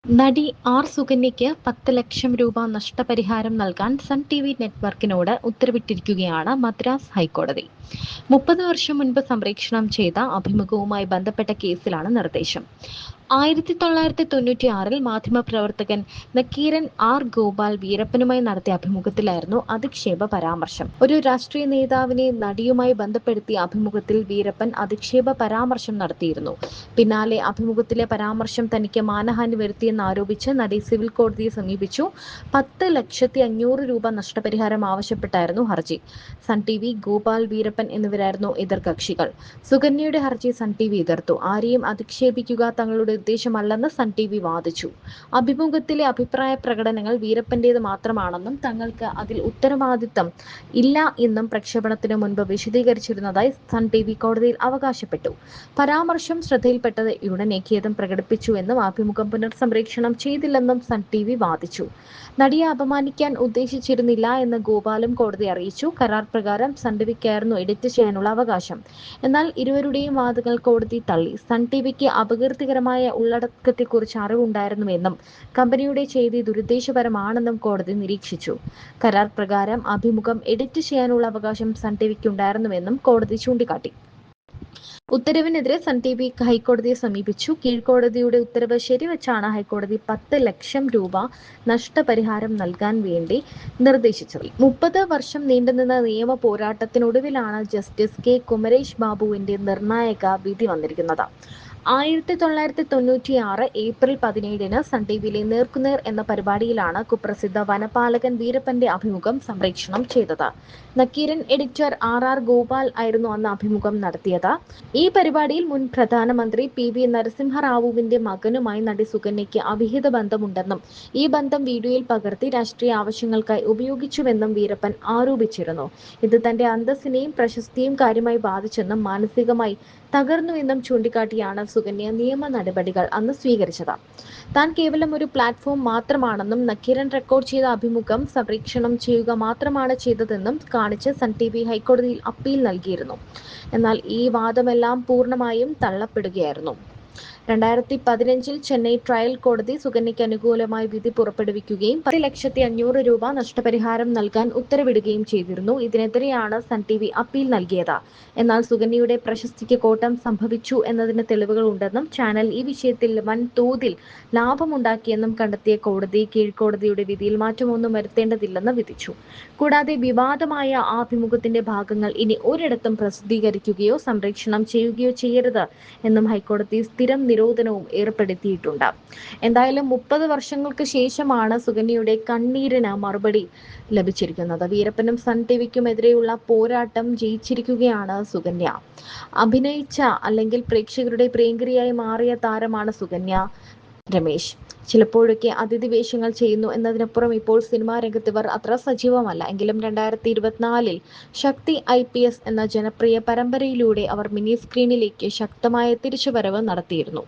നടി ആർ സുകന്യയ്ക്ക് 10 ലക്ഷം രൂപ നഷ്ടപരിഹാരം നൽകാൻ സൺ ടിവി നെറ്റ്വർക്കിനോട് ഉത്തരവിട്ടിരിക്കുകയാണ് മദ്രാസ് ഹൈക്കോടതി. 30 വർഷം മുൻപ് സംപ്രേഷണം ചെയ്ത അഭിമുഖവുമായി ബന്ധപ്പെട്ട കേസിലാണ് നിർദ്ദേശം. 1996-ൽ മാധ്യമപ്രവർത്തകൻ നക്കീരൻ ആർ ഗോപാൽ വീരപ്പനുമായി നടത്തിയ അഭിമുഖത്തിലായിരുന്നു അധിക്ഷേപ പരാമർശം. ഒരു രാഷ്ട്രീയ നേതാവിനെ നടിയുമായി ബന്ധപ്പെടുത്തിയ അഭിമുഖത്തിൽ വീരപ്പൻ അധിക്ഷേപ പരാമർശം നടത്തിയിരുന്നു. പിന്നാലെ അഭിമുഖത്തിലെ പരാമർശം തനിക്ക് മാനഹാനി വരുത്തിയെന്നാരോപിച്ച് നടി സിവിൽ കോടതിയെ സമീപിച്ചു. 10,500,000 രൂപ നഷ്ടപരിഹാരം ആവശ്യപ്പെട്ടായിരുന്നു ഹർജി. സൺ ടിവി, ഗോപാൽ, വീരപ്പൻ എന്നിവരായിരുന്നു എതിർകക്ഷികൾ. സുകന്യയുടെ ഹർജി സൺ ടിവി എതിർത്തു. ആരെയും അധിക്ഷേപിക്കുക തങ്ങളുടെ ഉദ്ദേശമല്ലെന്ന് സൺ ടിവി വാദിച്ചു. അഭിമുഖത്തിലെ അഭിപ്രായ പ്രകടനങ്ങൾ വീരപ്പന്റേത് മാത്രമാണെന്നും തങ്ങൾക്ക് അതിൽ ഉത്തരവാദിത്തം ഇല്ല എന്നും പ്രക്ഷേപണത്തിന് മുൻപ് വിശദീകരിച്ചിരുന്നതായി സൺ ടിവി കോടതിയിൽ അവകാശപ്പെട്ടു. പരാമർശം ശ്രദ്ധയിൽപ്പെട്ടയുടനെ ഖേദം പ്രകടിപ്പിച്ചുവെന്നും അഭിമുഖം പുനർസംപ്രേഷണം ചെയ്തില്ലെന്നും സൺ ടിവി വാദിച്ചു. നടിയെ അപമാനിക്കാൻ ഉദ്ദേശിച്ചിരുന്നില്ല എന്ന് ഗോപാലും കോടതിയെ അറിയിച്ചു. കരാർ പ്രകാരം സൺ ടിവിക്കായിരുന്നു എഡിറ്റ് ചെയ്യാനുള്ള അവകാശം. എന്നാൽ ഇരുവരുടെയും വാദങ്ങൾ കോടതി തള്ളി. സൺ ടിവിക്ക് അപകീർത്തികരമായ ഉള്ളടക്കത്തെക്കുറിച്ച് അറിവുണ്ടായിരുന്നുവെന്നും കമ്പനിയുടെ ചെയ്തി ദുരുദ്ദേശപരമാണെന്നും കോടതി നിരീക്ഷിച്ചു. കരാർ പ്രകാരം അഭിമുഖം എഡിറ്റ് ചെയ്യാനുള്ള അവകാശം സൺ ടിവിക്കുണ്ടായിരുന്നുവെന്നും കോടതി ചൂണ്ടിക്കാട്ടി. ഉത്തരവിനെതിരെ സൺ ടിവി ഹൈക്കോടതിയെ സമീപിച്ചു. കീഴ്ക്കോടതിയുടെ ഉത്തരവ് ശരിവച്ചാണ് ഹൈക്കോടതി 10 ലക്ഷം രൂപ നഷ്ടപരിഹാരം നൽകാൻ വേണ്ടി നിർദ്ദേശിച്ചത്. 30 വർഷം നീണ്ടുനിന്ന നിയമ പോരാട്ടത്തിനൊടുവിലാണ് ജസ്റ്റിസ് കെ കുമരേഷ് ബാബുവിന്റെ നിർണായക വിധി വന്നിരിക്കുന്നത്. 1996 ഏപ്രിൽ 17-ന് സൺ ടിവിയിലെ നേർക്കുനേർ എന്ന പരിപാടിയിലാണ് കുപ്രസിദ്ധ വനപാലകൻ വീരപ്പന്റെ അഭിമുഖം സംപ്രേഷണം ചെയ്തത്. നക്കീരൻ എഡിറ്റർ ആർ ഗോപാൽ ആയിരുന്നു അന്ന് അഭിമുഖം നടത്തിയത്. ഈ പരിപാടിയിൽ മുൻ പ്രധാനമന്ത്രി PV നരസിംഹറാവുവിന്റെ മകനുമായി നടി സുകന്യയ്ക്ക് അവിഹിത ബന്ധമുണ്ടെന്നും ഈ ബന്ധം വീഡിയോയിൽ പകർത്തി രാഷ്ട്രീയ ആവശ്യങ്ങൾക്കായി ഉപയോഗിച്ചുവെന്നും വീരപ്പൻ ആരോപിച്ചിരുന്നു. ഇത് തന്റെ അന്തസ്സിനെയും പ്രശസ്തിയെയും കാര്യമായി ബാധിച്ചെന്നും മാനസികമായി തകർന്നുവെന്നും ചൂണ്ടിക്കാട്ടിയാണ് സുകന്യ നിയമ നടപടികൾ അന്ന് സ്വീകരിച്ചത്. താൻ കേവലം ഒരു പ്ലാറ്റ്ഫോം മാത്രമാണെന്നും നക്കീരൻ റെക്കോർഡ് ചെയ്ത അഭിമുഖം സംപ്രേഷണം ചെയ്യുക മാത്രമാണ് ചെയ്തതെന്നും കാണിച്ച് സൺ ടിവി ഹൈക്കോടതിയിൽ അപ്പീൽ നൽകിയിരുന്നു. എന്നാൽ ഈ വാദമെല്ലാം പൂർണ്ണമായും തള്ളപ്പെടുകയായിരുന്നു. 2015-ൽ ചെന്നൈ ട്രയൽ കോടതി സുകന്യയ്ക്ക് അനുകൂലമായി വിധി പുറപ്പെടുവിക്കുകയും 10,500,000 രൂപ നഷ്ടപരിഹാരം നൽകാൻ ഉത്തരവിടുകയും ചെയ്തിരുന്നു. ഇതിനെതിരെയാണ് സൺ ടിവി അപ്പീൽ നൽകിയത്. എന്നാൽ സുകന്യയുടെ പ്രശസ്തിക്ക് കോട്ടം സംഭവിച്ചു എന്നതിന് തെളിവുകൾ ഉണ്ടെന്നും ചാനൽ ഈ വിഷയത്തിൽ വൻതോതിൽ ലാഭമുണ്ടാക്കിയെന്നും കണ്ടെത്തിയ കോടതി കീഴ്ക്കോടതിയുടെ വിധിയിൽ മാറ്റമൊന്നും വരുത്തേണ്ടതില്ലെന്ന് വിധിച്ചു. കൂടാതെ വിവാദമായ ആ അഭിമുഖത്തിന്റെ ഭാഗങ്ങൾ ഇനി ഒരിടത്തും പ്രസിദ്ധീകരിക്കുകയോ സംപ്രേഷണം ചെയ്യുകയോ ചെയ്യരുത് എന്നും ഹൈക്കോടതി സ്ഥിരം നിരോധനവും ഏർപ്പെടുത്തിയിട്ടുണ്ട്. എന്തായാലും 30 വർഷങ്ങൾക്ക് ശേഷമാണ് സുകന്യയുടെ കണ്ണീരിന് മറുപടി ലഭിച്ചിരിക്കുന്നത്. വീരപ്പനും സൺ ടിവിക്കുമെതിരെയുള്ള പോരാട്ടം ജയിച്ചിരിക്കുകയാണ് സുകന്യ. അഭിനയിച്ച അല്ലെങ്കിൽ പ്രേക്ഷകരുടെ പ്രിയങ്കരിയായി മാറിയ താരമാണ് സുകന്യ രമേശ്. ചിലപ്പോഴൊക്കെ അതിഥി വേഷങ്ങൾ ചെയ്യുന്നു എന്നതിനപ്പുറം ഇപ്പോൾ സിനിമാ രംഗത്ത് ഇവർ അത്ര സജീവമല്ല. എങ്കിലും 2024-ൽ ശക്തി IPS എന്ന ജനപ്രിയ പരമ്പരയിലൂടെ അവർ മിനി സ്ക്രീനിലേക്ക് ശക്തമായ തിരിച്ചുവരവ് നടത്തിയിരുന്നു.